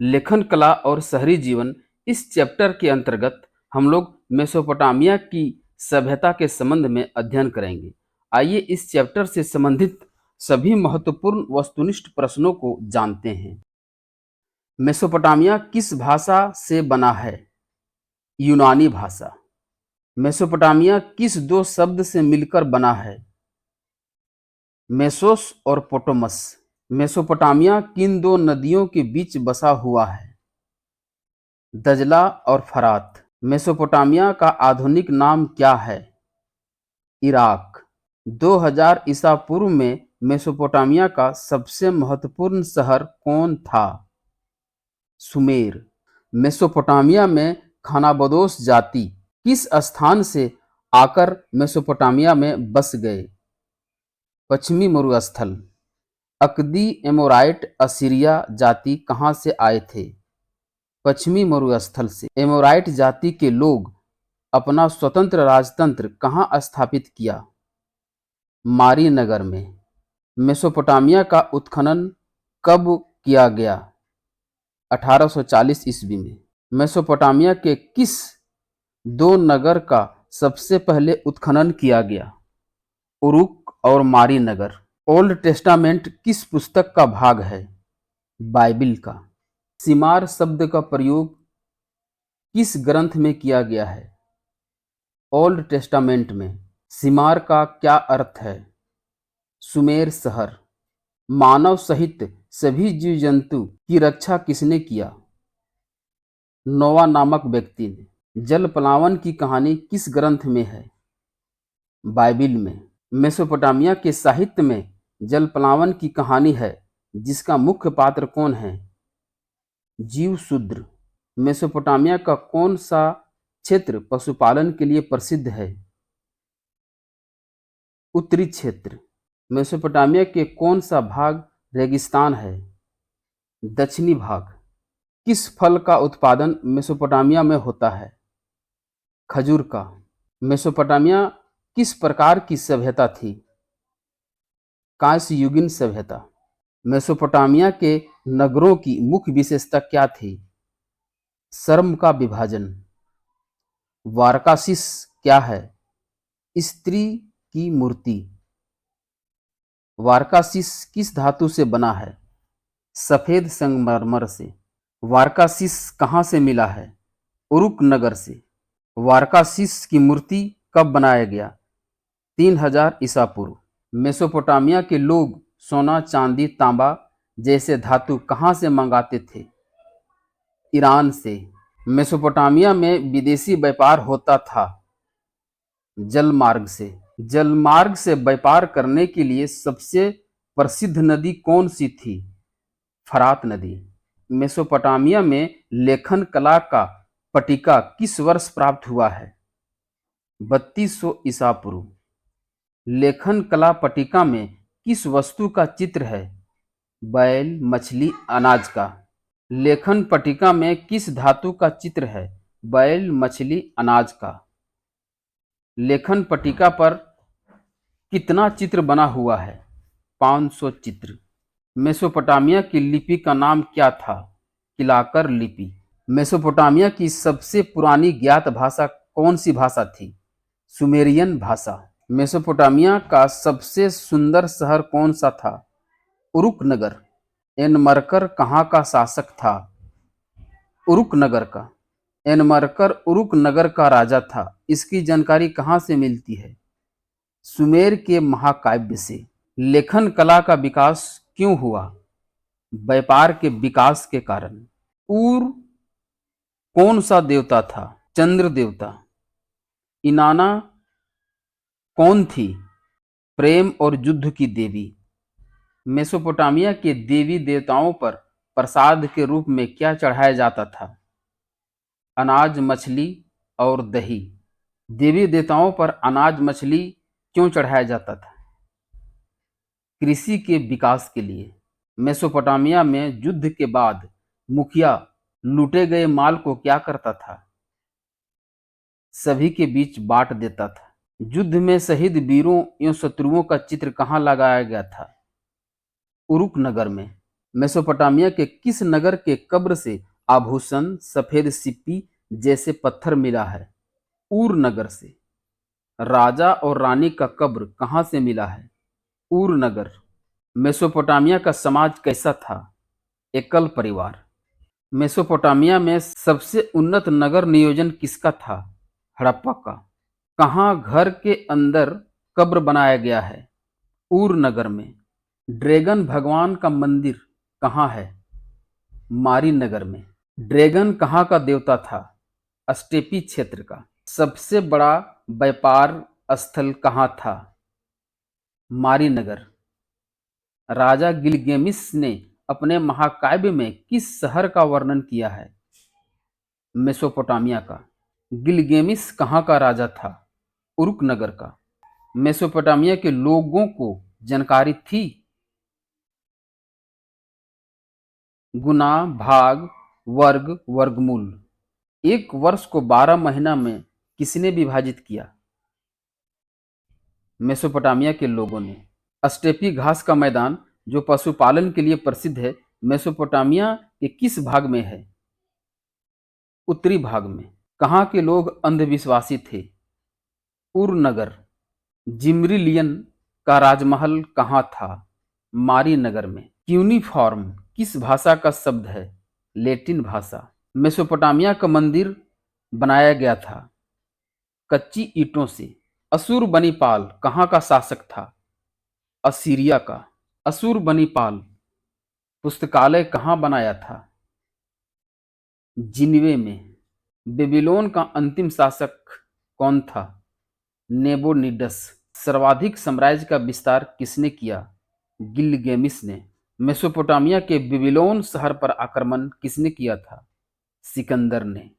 लेखन कला और शहरी जीवन इस चैप्टर के अंतर्गत हम लोग मेसोपोटामिया की सभ्यता के संबंध में अध्ययन करेंगे। आइए इस चैप्टर से संबंधित सभी महत्वपूर्ण वस्तुनिष्ठ प्रश्नों को जानते हैं। मेसोपोटामिया किस भाषा से बना है? यूनानी भाषा। मेसोपोटामिया किस दो शब्द से मिलकर बना है? मेसोस और पोटोमस। मेसोपोटामिया किन दो नदियों के बीच बसा हुआ है? दजला और फरात। मेसोपोटामिया का आधुनिक नाम क्या है? इराक। 2000 ईसा पूर्व में मेसोपोटामिया का सबसे महत्वपूर्ण शहर कौन था? सुमेर। मेसोपोटामिया में खानाबदोश जाति किस स्थान से आकर मेसोपोटामिया में बस गए? पश्चिमी मरुस्थल। अकदी एमोराइट असीरिया जाति कहाँ से आए थे? पश्चिमी मरुस्थल से। एमोराइट जाति के लोग अपना स्वतंत्र राजतंत्र कहाँ स्थापित किया? मारी नगर में। मेसोपोटामिया का उत्खनन कब किया गया? 1840 ईस्वी में। मेसोपोटामिया के किस दो नगर का सबसे पहले उत्खनन किया गया? उरुक और मारी नगर। ओल्ड टेस्टामेंट किस पुस्तक का भाग है? बाइबिल का। सिमार शब्द का प्रयोग किस ग्रंथ में किया गया है? ओल्ड टेस्टामेंट में। सिमार का क्या अर्थ है? सुमेर शहर। मानव सहित सभी जीव जंतु की रक्षा किसने किया? नोवा नामक व्यक्ति ने। जल पलावन की कहानी किस ग्रंथ में है? बाइबिल में। मेसोपोटामिया के साहित्य में जल पलावन की कहानी है जिसका मुख्य पात्र कौन है? जीव शूद्र। मेसोपोटामिया का कौन सा क्षेत्र पशुपालन के लिए प्रसिद्ध है? उत्तरी क्षेत्र। मेसोपोटामिया के कौन सा भाग रेगिस्तान है? दक्षिणी भाग। किस फल का उत्पादन मेसोपोटामिया में होता है? खजूर का। मेसोपोटामिया किस प्रकार की सभ्यता थी? कांस्य युगीन सभ्यता। मेसोपोटामिया के नगरों की मुख्य विशेषता क्या थी? श्रम का विभाजन। वारकासिस क्या है? स्त्री की मूर्ति। वारकासिस किस धातु से बना है? सफेद संगमरमर से। वारकासिस कहाँ से मिला है? उरुक नगर से। वारकासिस की मूर्ति कब बनाया गया? 3000 ईसा पूर्व। मेसोपोटामिया के लोग सोना, चांदी, तांबा जैसे धातु कहाँ से मंगाते थे? ईरान से। मेसोपोटामिया में विदेशी व्यापार होता था जलमार्ग से। जलमार्ग से व्यापार करने के लिए सबसे प्रसिद्ध नदी कौन सी थी? फरात नदी। मेसोपोटामिया में लेखन कला का पट्टिका किस वर्ष प्राप्त हुआ है? 3200 ईसा पूर्व। लेखन कला पट्टिका में किस वस्तु का चित्र है? बैल, मछली, अनाज का। लेखन पट्टिका में किस धातु का चित्र है? बैल, मछली, अनाज का। लेखन पट्टिका पर कितना चित्र बना हुआ है? 500 चित्र। मेसोपोटामिया की लिपि का नाम क्या था? किलाकर लिपि। मेसोपोटामिया की सबसे पुरानी ज्ञात भाषा कौन सी भाषा थी? सुमेरियन भाषा। मेसोपोटामिया का सबसे सुंदर शहर कौन सा था? उरुक नगर। एनमरकर कहाँ का शासक था? उरुक नगर का। एनमरकर उरुक नगर का राजा था। इसकी जानकारी कहाँ से मिलती है? सुमेर के महाकाव्य से। लेखन कला का विकास क्यों हुआ? व्यापार के विकास के कारण। उर कौन सा देवता था? चंद्र देवता। इनाना कौन थी? प्रेम और युद्ध की देवी। मेसोपोटामिया के देवी देवताओं पर प्रसाद के रूप में क्या चढ़ाया जाता था? अनाज, मछली और दही। देवी देवताओं पर अनाज, मछली क्यों चढ़ाया जाता था? कृषि के विकास के लिए। मेसोपोटामिया में युद्ध के बाद मुखिया लूटे गए माल को क्या करता था? सभी के बीच बांट देता था। युद्ध में शहीद वीरों एवं शत्रुओं का चित्र कहाँ लगाया गया था? उरुक नगर में। मेसोपोटामिया के किस नगर के कब्र से आभूषण, सफेद सिप्पी जैसे पत्थर मिला है? ऊर नगर से। राजा और रानी का कब्र कहाँ से मिला है? ऊर नगर। मेसोपोटामिया का समाज कैसा था? एकल परिवार। मेसोपोटामिया में सबसे उन्नत नगर नियोजन किसका था? हड़प्पा का। कहाँ घर के अंदर कब्र बनाया गया है? ऊर नगर में। ड्रैगन भगवान का मंदिर कहाँ है? मारी नगर में। ड्रैगन कहाँ का देवता था? स्टेपी क्षेत्र का। सबसे बड़ा व्यापार स्थल कहाँ था? मारी नगर। राजा गिलगेमिस ने अपने महाकाव्य में किस शहर का वर्णन किया है? मेसोपोटामिया का। गिलगेमिस कहाँ का राजा था? उरुक नगर का। मेसोपोटामिया के लोगों को जानकारी थी? गुना, भाग, वर्ग, वर्गमूल। एक वर्ष को 12 महीना में किसने विभाजित किया? मेसोपोटामिया के लोगों ने। स्टेपी घास का मैदान जो पशुपालन के लिए प्रसिद्ध है, मेसोपोटामिया के किस भाग में है? उत्तरी भाग में। कहाँ के लोग अंधविश्वासी थे? उर नगर। जिमरिलियन का राजमहल कहाँ था? मारी नगर में। क्यूनिफॉर्म किस भाषा का शब्द है? लैटिन भाषा। मेसोपोटामिया का मंदिर बनाया गया था कच्ची ईंटों से। अशुरबनीपाल कहाँ का शासक था? असीरिया का। अशुरबनीपाल पुस्तकालय कहाँ बनाया था? जिन्वे में। बेबीलोन का अंतिम शासक कौन था? नेबोनिडस। सर्वाधिक साम्राज्य का विस्तार किसने किया? गिलगेमिस ने। मेसोपोटामिया के बेबीलोन शहर पर आक्रमण किसने किया था? सिकंदर ने।